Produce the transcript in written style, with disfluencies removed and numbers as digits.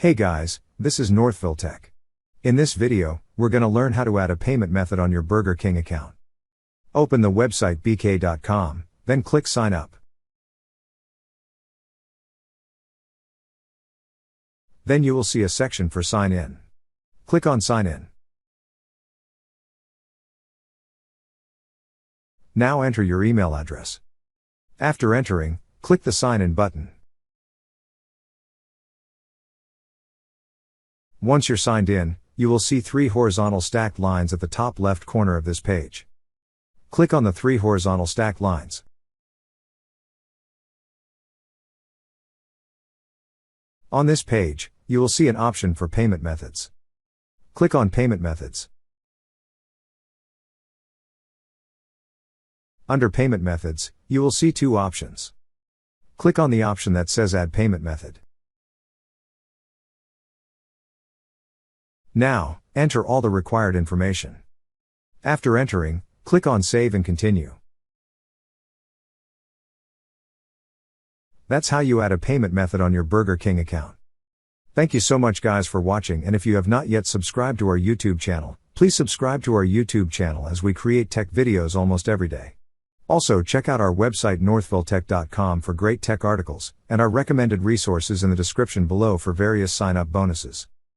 Hey guys, this is Northville Tech. In this video, we're going to learn how to add a payment method on your Burger King account. Open the website bk.com, then click Sign Up. Then you will see a section for Sign In. Click on Sign In. Now enter your email address. After entering, click the Sign In button. Once you're signed in, you will see 3 horizontal stacked lines at the top left corner of this page. Click on the 3 horizontal stacked lines. On this page, you will see an option for payment methods. Click on Payment Methods. Under Payment Methods, you will see 2 options. Click on the option that says Add Payment Method. Now, enter all the required information. After entering, click on Save and Continue. That's how you add a payment method on your Burger King account. Thank you so much guys for watching, and if you have not yet subscribed to our YouTube channel, please subscribe to our YouTube channel as we create tech videos almost every day. Also check out our website northvilletech.com for great tech articles, and our recommended resources in the description below for various sign-up bonuses.